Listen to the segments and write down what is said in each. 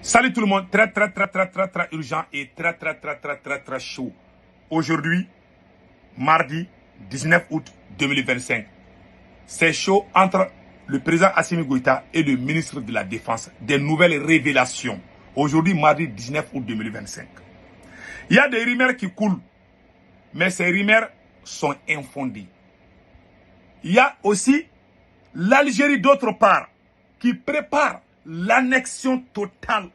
Salut tout le monde, très urgent et très chaud. Aujourd'hui, mardi 19 août 2025, c'est chaud entre le président Assimi Goïta et le ministre de la Défense. Des nouvelles révélations. Aujourd'hui, mardi 19 août 2025. Il y a des rumeurs qui coulent, mais ces rumeurs sont infondées. Il y a aussi l'Algérie d'autre part qui prépare l'annexion totale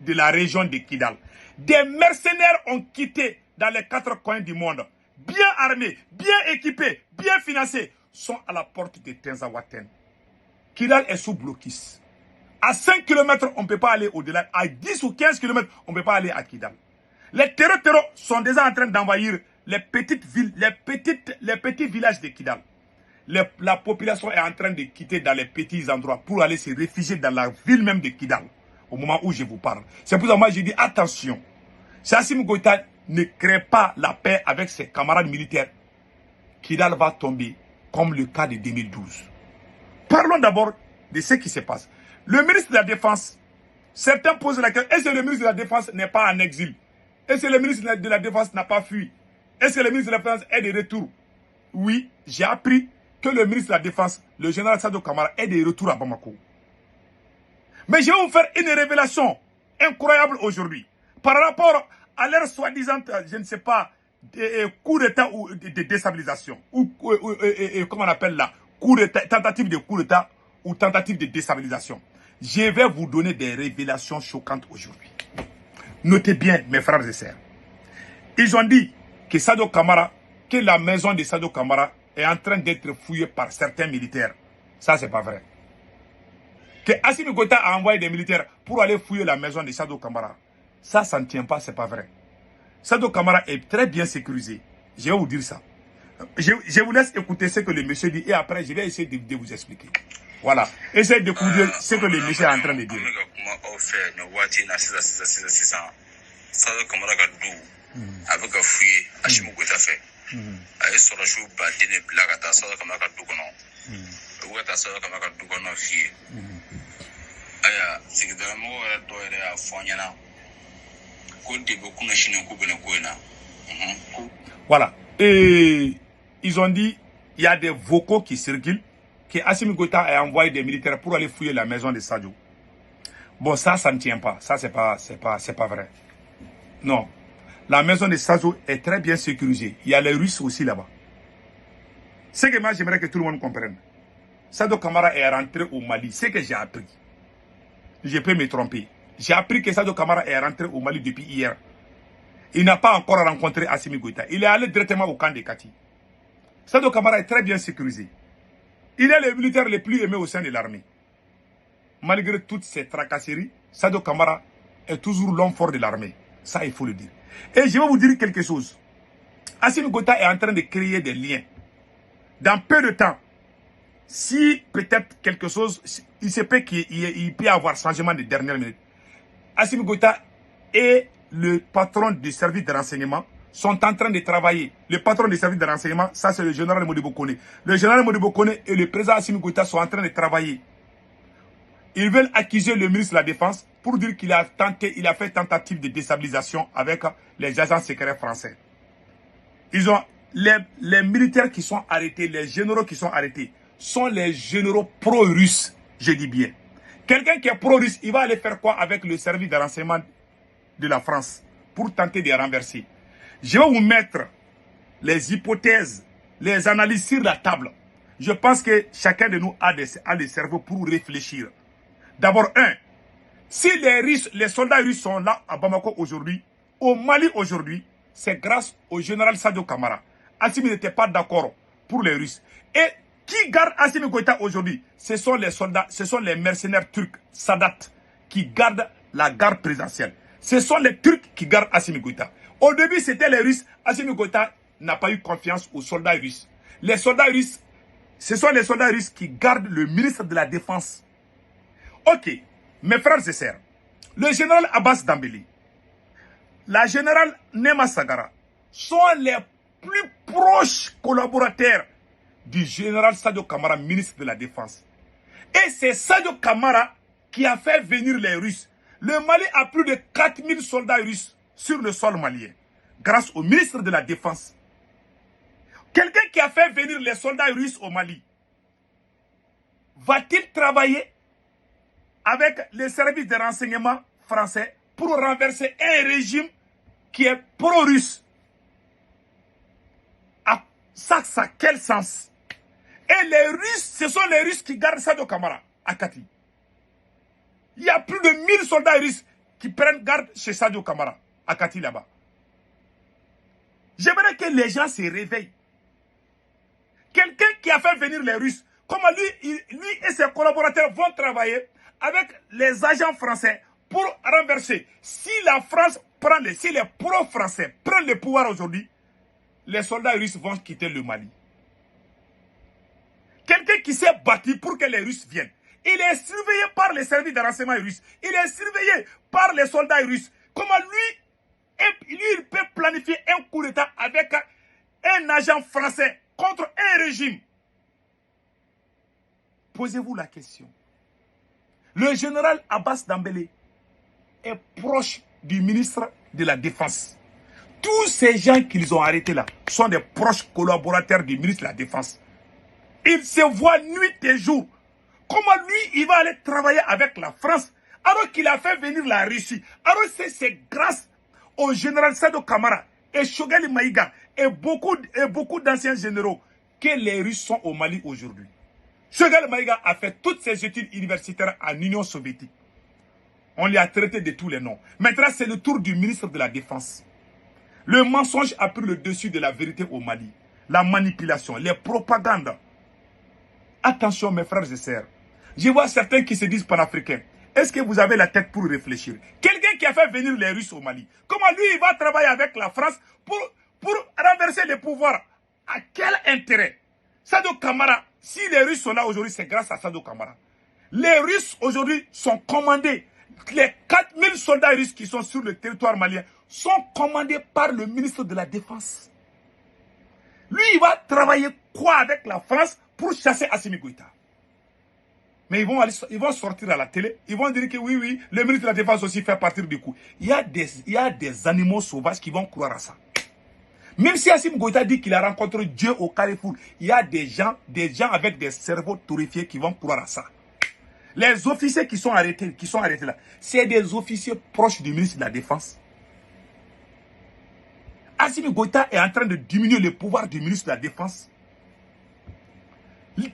de la région de Kidal. Des mercenaires ont quitté dans les quatre coins du monde, bien armés, bien équipés, bien financés, sont à la porte de Tenzawaten. Kidal est sous blocus. À 5 km, on ne peut pas aller au-delà. À 10 ou 15 km, on ne peut pas aller à Kidal. Les terreaux sont déjà en train d'envahir les petites villes, les petits villages de Kidal. La population est en train de quitter dans les petits endroits pour aller se réfugier dans la ville même de Kidal, au moment où je vous parle. C'est pour ça que moi j'ai dit attention. Si Assimi Goïta ne crée pas la paix avec ses camarades militaires, Kidal va tomber comme le cas de 2012. Parlons d'abord de ce qui se passe. Le ministre de la Défense, certains posent la question, est-ce que le ministre de la Défense n'est pas en exil? Est-ce que le ministre de la Défense n'a pas fui? Est-ce que le ministre de la Défense est de retour? Oui, j'ai appris que le ministre de la Défense, le général Sadio Kamara, est de retour à Bamako. Mais je vais vous faire une révélation incroyable aujourd'hui. Par rapport à leur soi-disant, je ne sais pas, coup d'état ou de déstabilisation. Ou comment on appelle là, tentative de coup d'état ou tentative de déstabilisation. Je vais vous donner des révélations choquantes aujourd'hui. Notez bien, mes frères et sœurs. Ils ont dit que Sadio Kamara, que la maison de Sadio Kamara est en train d'être fouillée par certains militaires. Ça, c'est pas vrai. Que Assimi Goïta a envoyé des militaires pour aller fouiller la maison de Sadio Kamara. Ça ne tient pas, c'est pas vrai. Sadio Kamara est très bien sécurisé. Je vais vous dire ça. Je vous laisse écouter ce que le monsieur dit et après, je vais essayer de vous expliquer. Voilà. Essayez de découvrir ce que le monsieur est en train de dire. Sadio Kamara ka du a bɛ ka fouiller Assimi Goïta fɛ a ye sɔrɔsiw baden de bila ka taa Sadio Kamara ka du kɔnɔ u ka taa Sadio Kamara ka du kɔnɔ fouiller aya sigidala-mɔgɔw yɛrɛ dɔw yɛrɛ y'a fɔ an ɲɛna ko depuis kunun sini k'u bɛ nin ko in na. Voilà. Et ils ont dit il y a des vocaux qui circulent que Assimi Goïta a envoyé des militaires pour aller fouiller la maison de Sadio. Bon, ça ne tient pas. Ça, c'est pas vrai. Non. La maison de Sadio est très bien sécurisée. Il y a les Russes aussi là-bas. Ce que moi, j'aimerais que tout le monde comprenne. Sadio Kamara est rentré au Mali. C'est ce que j'ai appris. Je peux me tromper. J'ai appris que Sadio Kamara est rentré au Mali depuis hier. Il n'a pas encore rencontré Assimi Goïta. Il est allé directement au camp de Kati. Sadio Kamara est très bien sécurisé. Il est le militaire le plus aimé au sein de l'armée. Malgré toutes ces tracasseries, Sadio Kamara est toujours l'homme fort de l'armée. Ça, il faut le dire. Et je vais vous dire quelque chose. Assimi Goïta est en train de créer des liens. Dans peu de temps, si peut-être quelque chose, il se peut qu'il peut y avoir changement de dernière minute. Assimi Goïta et le patron du service de renseignement sont en train de travailler. Le patron du service de renseignement, ça c'est le général Modibo Kone. Le général Modibo Kone et le président Assimi Goïta sont en train de travailler. Ils veulent accuser le ministre de la Défense pour dire qu'il a fait tentative de déstabilisation avec les agents secrets français. Ils ont les militaires qui sont arrêtés, les généraux qui sont arrêtés, sont les généraux pro-russes, je dis bien. Quelqu'un qui est pro-russe, il va aller faire quoi avec le service de renseignement de la France pour tenter de renverser? Je vais vous mettre les hypothèses, les analyses sur la table. Je pense que chacun de nous a des cerveaux pour réfléchir. D'abord, si les soldats russes sont là à Bamako aujourd'hui, au Mali aujourd'hui, c'est grâce au général Sadio Kamara. Assimi n'était pas d'accord pour les Russes. Et qui garde Assimi Goïta aujourd'hui? Ce sont les soldats, ce sont les mercenaires turcs, Sadat, qui gardent la garde présidentielle. Ce sont les Turcs qui gardent Assimi Goïta. Au début, c'était les Russes. Assimi Goïta n'a pas eu confiance aux soldats russes. Les soldats russes, ce sont les soldats russes qui gardent le ministre de la Défense. Ok, mes frères et sœurs, le général Abbas Dambélé, la générale Nema Sagara sont les plus proches collaborateurs du général Sadio Kamara, ministre de la Défense. Et c'est Sadio Kamara qui a fait venir les Russes. Le Mali a plus de 4000 soldats russes sur le sol malien, grâce au ministre de la Défense. Quelqu'un qui a fait venir les soldats russes au Mali, va-t-il travailler avec les services de renseignement français pour renverser un régime qui est pro-russe? Ça a quel sens? Et les Russes, ce sont les Russes qui gardent Sadio Kamara à Kati. Il y a plus de 1000 soldats russes qui prennent garde chez Sadio Kamara à Kati là-bas. J'aimerais que les gens se réveillent. Quelqu'un qui a fait venir les Russes, comment lui et ses collaborateurs vont travailler avec les agents français pour renverser. Si la France prend si les pro-français prennent le pouvoir aujourd'hui, les soldats russes vont quitter le Mali. Quelqu'un qui s'est battu pour que les Russes viennent. Il est surveillé par les services de renseignement russes. Il est surveillé par les soldats russes. Comment lui, il peut planifier un coup d'État avec un agent français contre un régime? Posez-vous la question. Le général Abbas Dambélé est proche du ministre de la Défense. Tous ces gens qu'ils ont arrêtés là sont des proches collaborateurs du ministre de la Défense. Ils se voient nuit et jour. Comment lui, il va aller travailler avec la France alors qu'il a fait venir la Russie? Alors c'est grâce au général Sadio Kamara et Choguel Maïga et beaucoup d'anciens généraux que les Russes sont au Mali aujourd'hui. Choguel Maïga a fait toutes ses études universitaires en Union soviétique. On lui a traité de tous les noms. Maintenant, c'est le tour du ministre de la Défense. Le mensonge a pris le dessus de la vérité au Mali. La manipulation, les propagandes. Attention mes frères et sœurs. Je vois certains qui se disent panafricains. Est-ce que vous avez la tête pour réfléchir? Quelqu'un qui a fait venir les Russes au Mali, comment lui il va travailler avec la France pour renverser le pouvoir? À quel intérêt? Sadio Kamara, si les Russes sont là aujourd'hui, c'est grâce à Sadio Kamara. Les Russes aujourd'hui sont commandés. Les 4000 soldats russes qui sont sur le territoire malien sont commandés par le ministre de la Défense. Lui, il va travailler quoi avec la France pour chasser Assimi Goïta? Mais ils vont sortir à la télé, ils vont dire que oui, le ministre de la Défense aussi fait partie du coup. Il y a des animaux sauvages qui vont croire à ça. Même si Assimi Goïta dit qu'il a rencontré Dieu au Carrefour, il y a des gens avec des cerveaux torréfiés qui vont croire à ça. Les officiers qui sont arrêtés là, c'est des officiers proches du ministre de la Défense. Assimi Goïta est en train de diminuer le pouvoir du ministre de la Défense.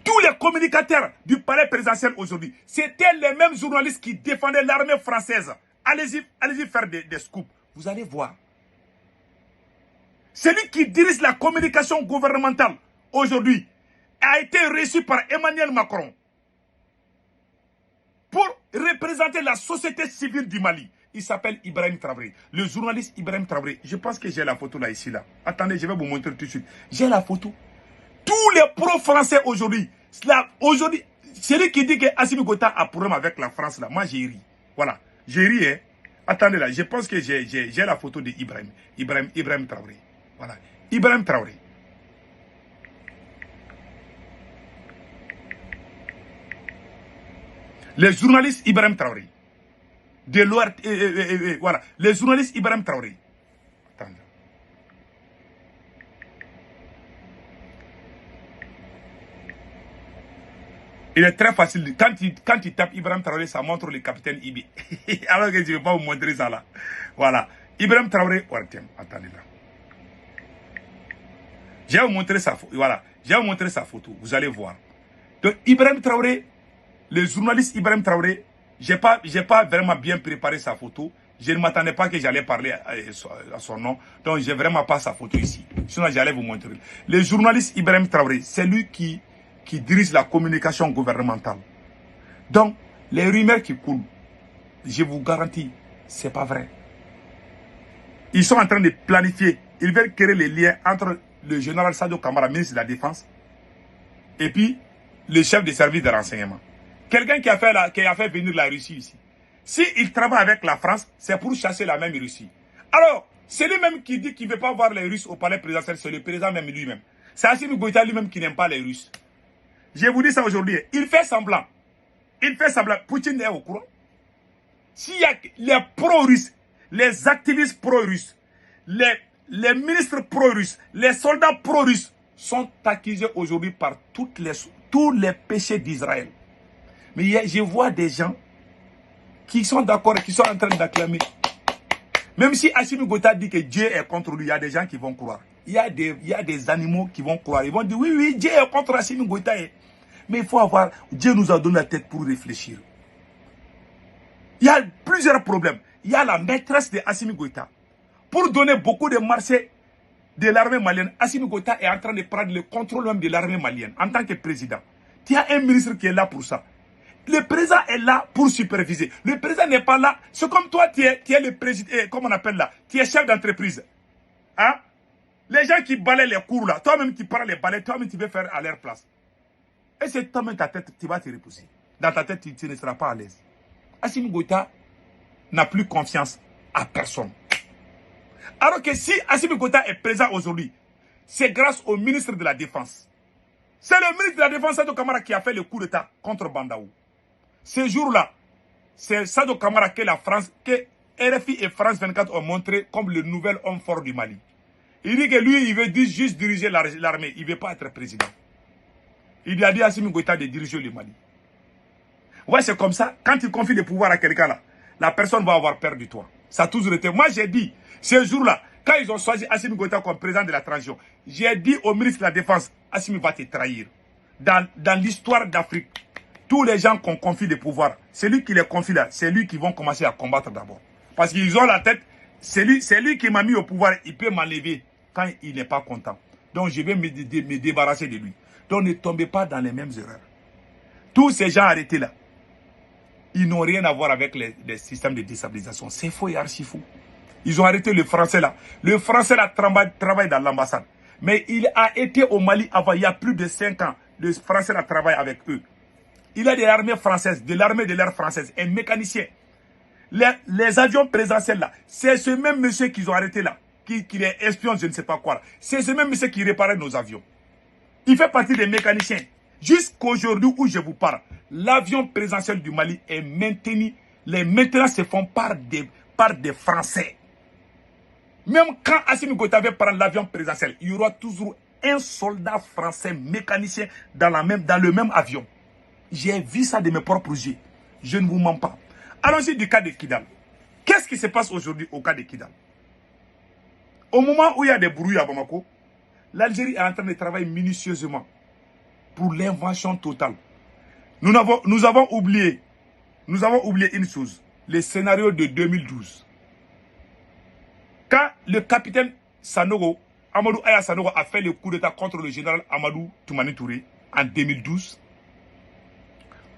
Tous les communicateurs du palais présidentiel aujourd'hui, c'était les mêmes journalistes qui défendaient l'armée française. Allez-y faire des scoops. Vous allez voir. Celui qui dirige la communication gouvernementale aujourd'hui a été reçu par Emmanuel Macron pour représenter la société civile du Mali. Il s'appelle Ibrahim Traoré. Le journaliste Ibrahim Traoré. Je pense que j'ai la photo là, ici, là. Attendez, je vais vous montrer tout de suite. J'ai la photo. Tous les pro-français aujourd'hui, celui qui dit que Assimi Goïta a problème avec la France, là, moi j'ai ri. Voilà, j'ai ri, hein. Attendez là, je pense que j'ai la photo de Ibrahim Traoré. Voilà, Ibrahim Traoré. Les journalistes Ibrahim Traoré. De l'ORT, voilà, les journalistes Ibrahim Traoré. Attendez. Il est très facile. Quand il tape Ibrahim Traoré, ça montre le capitaine Ibi. Alors que je ne vais pas vous montrer ça là. Voilà. Ibrahim Traoré. Voilà, tiens, attendez là. Je vais vous montrer sa photo. Voilà. Je vais vous montrer sa photo. Vous allez voir. Donc, Ibrahim Traoré, le journaliste Ibrahim Traoré, j'ai pas vraiment bien préparé sa photo. Je ne m'attendais pas que j'allais parler à son nom. Donc, j'ai vraiment pas sa photo ici. Sinon, j'allais vous montrer. Le journaliste Ibrahim Traoré, c'est lui qui dirige la communication gouvernementale. Donc, les rumeurs qui coulent, je vous garantis, c'est pas vrai. Ils sont en train de planifier, ils veulent créer les liens entre le général Sadio Kamara, ministre de la Défense, et puis le chef des services de renseignement. Quelqu'un qui a fait venir la Russie ici. S'il travaille avec la France, c'est pour chasser la même Russie. Alors, c'est lui-même qui dit qu'il ne veut pas voir les Russes au palais présidentiel, c'est le président même lui-même. C'est Assimi Goïta lui-même qui n'aime pas les Russes. Je vous dis ça aujourd'hui. Il fait semblant. Il fait semblant. Poutine est au courant. S'il y a les pro-russes, les activistes pro-russes, les ministres pro-russes, les soldats pro-russes sont accusés aujourd'hui par tous les péchés d'Israël. Mais je vois des gens qui sont d'accord, qui sont en train d'acclamer. Même si Assimi Goïta dit que Dieu est contre lui, il y a des gens qui vont croire. Il y a des animaux qui vont croire. Ils vont dire, oui, Dieu est contre Assimi Goïta. Mais il faut avoir, Dieu nous a donné la tête pour réfléchir. Il y a plusieurs problèmes. Il y a la maîtresse de Assimi Goïta. Pour donner beaucoup de marchés de l'armée malienne, Assimi Goïta est en train de prendre le contrôle même de l'armée malienne en tant que président. Il y a un ministre qui est là pour ça. Le président est là pour superviser. Le président n'est pas là. C'est comme toi, tu es le président, comment on appelle là, tu es chef d'entreprise. Hein? Les gens qui balaient les cours là, toi-même qui prends les balais, toi-même tu veux faire à leur place. Et c'est toi-même ta tête, tu vas te repousser. Dans ta tête, tu ne seras pas à l'aise. Assimi Goïta n'a plus confiance à personne. Alors que si Assimi Goïta est présent aujourd'hui, c'est grâce au ministre de la Défense. C'est le ministre de la Défense, Sadou Kamara, qui a fait le coup d'État contre Bandaou. Ce jour-là, c'est Sadou Kamara que la France, que RFI et France 24 ont montré comme le nouvel homme fort du Mali. Il dit que lui, il veut juste diriger l'armée. Il ne veut pas être président. Il a dit à Assimi Goïta de diriger le Mali. Ouais, c'est comme ça. Quand il confie le pouvoir à quelqu'un là, la personne va avoir peur de toi. Ça a toujours été. Moi, j'ai dit, ce jour-là, quand ils ont choisi Assimi Goïta comme président de la transition, j'ai dit au ministre de la Défense, Assimi va te trahir. Dans l'histoire d'Afrique, tous les gens qu'on confie le pouvoir, c'est lui qui les confie là, c'est lui qui vont commencer à combattre d'abord. Parce qu'ils ont la tête, c'est lui qui m'a mis au pouvoir, il peut m'enlever quand il n'est pas content. Donc je vais me débarrasser de lui. Donc ne tombez pas dans les mêmes erreurs. Tous ces gens arrêtés là, ils n'ont rien à voir avec les systèmes de déstabilisation. C'est faux et archi faux. Ils ont arrêté le français là. Le français là travaille dans l'ambassade. Mais il a été au Mali avant, il y a plus de 5 ans. Le français là travaille avec eux. Il a de l'armée française, de l'armée de l'air française, un mécanicien. Les avions présidentiels là, c'est ce même monsieur qu'ils ont arrêté là, qui est espion, je ne sais pas quoi. C'est ce même monsieur qui réparait nos avions. Il fait partie des mécaniciens. Jusqu'aujourd'hui où je vous parle, l'avion présidentiel du Mali est maintenu. Les maintenances se font par des Français. Même quand Assimi Goïta avait prendre l'avion présidentiel, il y aura toujours un soldat français mécanicien dans le même avion. J'ai vu ça de mes propres yeux. Je ne vous mens pas. Allons-y du cas de Kidal. Qu'est-ce qui se passe aujourd'hui au cas de Kidal? Au moment où il y a des bruits à Bamako, l'Algérie est en train de travailler minutieusement pour l'invention totale. Nous avons oublié une chose, le scénario de 2012. Quand le capitaine Sanogo, Amadou Aya Sanogo, a fait le coup d'État contre le général Amadou Toumani Touré en 2012,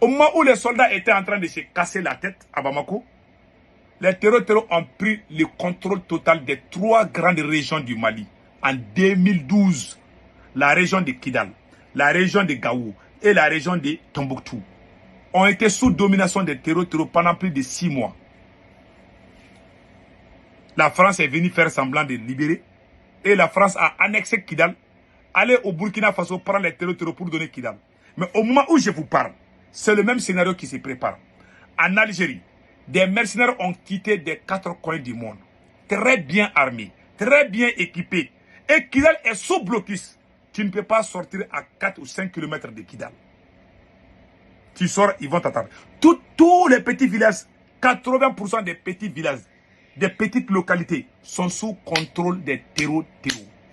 au moment où les soldats étaient en train de se casser la tête à Bamako, les terroristes ont pris le contrôle total des 3 grandes régions du Mali. En 2012, la région de Kidal, la région de Gao et la région de Tombouctou ont été sous domination des terroristes pendant plus de 6 mois. La France est venue faire semblant de libérer et la France a annexé Kidal, allé au Burkina Faso prendre les terroristes pour donner Kidal. Mais au moment où je vous parle, c'est le même scénario qui se prépare. En Algérie, des mercenaires ont quitté des 4 coins du monde, très bien armés, très bien équipés. Et Kidal est sous blocus. Tu ne peux pas sortir à 4 ou 5 km de Kidal. Tu sors, ils vont t'attendre. Tous les petits villages, 80% des petits villages, des petites localités sont sous contrôle des terroristes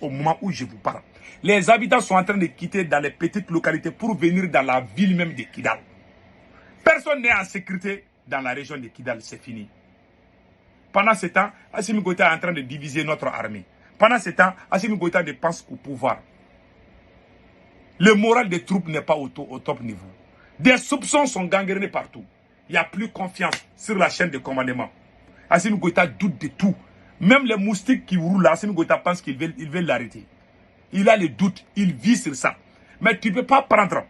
au moment où je vous parle. Les habitants sont en train de quitter dans les petites localités pour venir dans la ville même de Kidal. Personne n'est en sécurité dans la région de Kidal, c'est fini. Pendant ce temps, Assimi Goïta est en train de diviser notre armée. Pendant ce temps, Assimi Goïta ne pense qu'au pouvoir. Le moral des troupes n'est pas au top niveau. Des soupçons sont gangrénés partout. Il n'y a plus confiance sur la chaîne de commandement. Assimi Goïta doute de tout. Même les moustiques qui roulent là, Assimi Goïta pense qu'il veut l'arrêter. Il a le doute, il vit sur ça. Mais tu ne peux pas prendre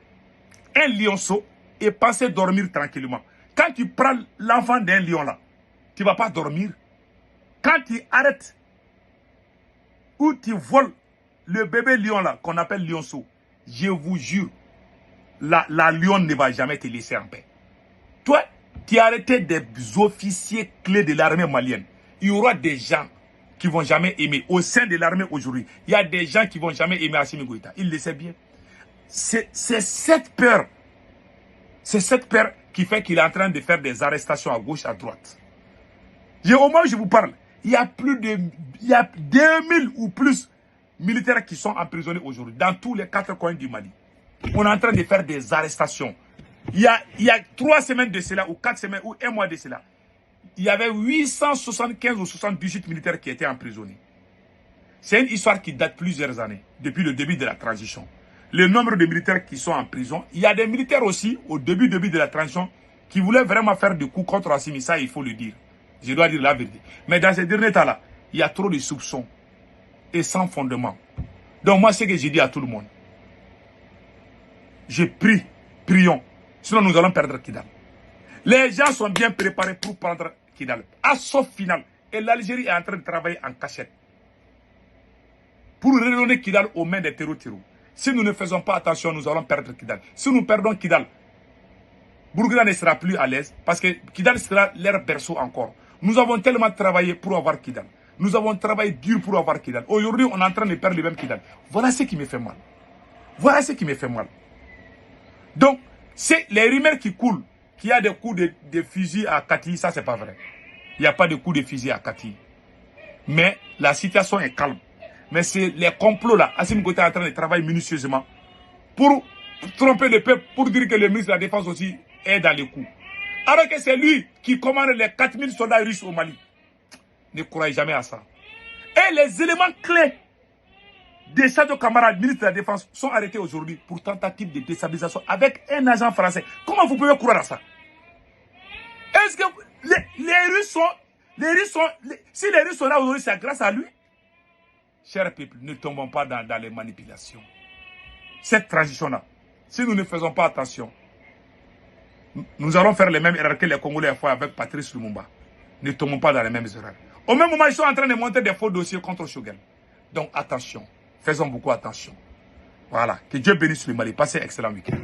un lionceau et penser dormir tranquillement. Quand tu prends l'enfant d'un lion là, tu ne vas pas dormir. Quand tu arrêtes ou tu voles le bébé lion là, qu'on appelle lionceau, je vous jure, la lionne ne va jamais te laisser en paix. Toi, qui a arrêté des officiers clés de l'armée malienne. Il y aura des gens qui vont jamais aimer. Au sein de l'armée aujourd'hui, il y a des gens qui vont jamais aimer Assimi Goïta. Il le sait bien. C'est cette peur. C'est cette peur qui fait qu'il est en train de faire des arrestations à gauche, à droite. Au moment où je vous parle, il y a 2000 ou plus militaires qui sont emprisonnés aujourd'hui dans tous les 4 coins du Mali. On est en train de faire des arrestations. Il y a 3 semaines de cela, ou 4 semaines, ou 1 mois de cela, il y avait 875 ou 78 militaires qui étaient emprisonnés. C'est une histoire qui date plusieurs années, depuis le début de la transition. Le nombre de militaires qui sont en prison, il y a des militaires aussi, au début de la transition, qui voulaient vraiment faire des coups contre Assimi, ça il faut le dire. Je dois dire la vérité. Mais dans ces derniers temps-là, il y a trop de soupçons et sans fondement. Donc moi, c'est ce que j'ai dit à tout le monde. Je prie, prions. Sinon, nous allons perdre Kidal. Les gens sont bien préparés pour prendre Kidal. À sauf final. Et l'Algérie est en train de travailler en cachette. Pour redonner Kidal aux mains des terreaux. Si nous ne faisons pas attention, nous allons perdre Kidal. Si nous perdons Kidal, Burkina ne sera plus à l'aise. Parce que Kidal sera leur berceau encore. Nous avons tellement travaillé pour avoir Kidal. Nous avons travaillé dur pour avoir Kidal. Aujourd'hui, on est en train de perdre le même Kidal. Voilà ce qui me fait mal. Voilà ce qui me fait mal. Donc, c'est les rumeurs qui coulent, qu'il y a des coups de fusil à Kati, ça c'est pas vrai. Il n'y a pas de coups de fusil à Kati. Mais la situation est calme. Mais c'est les complots là. Assimi Goïta est en train de travailler minutieusement pour tromper le peuple, pour dire que le ministre de la Défense aussi est dans les coups. Alors que c'est lui qui commande les 4000 soldats russes au Mali. Ne croyez jamais à ça. Et les éléments clés des Sadio Camara, ministre de la Défense, sont arrêtés aujourd'hui pour tentative de déstabilisation avec un agent français. Comment vous pouvez croire à ça? Est-ce que les Russes sont... si les Russes sont là aujourd'hui, c'est grâce à lui? Chers peuples, ne tombons pas dans les manipulations. Cette transition-là, si nous ne faisons pas attention, nous allons faire les mêmes erreurs que les Congolais ont fait avec Patrice Lumumba. Ne tombons pas dans les mêmes erreurs. Au même moment, ils sont en train de monter des faux dossiers contre Choguel. Donc attention, faisons beaucoup attention. Voilà, que Dieu bénisse le Mali. Passez un excellent week-end.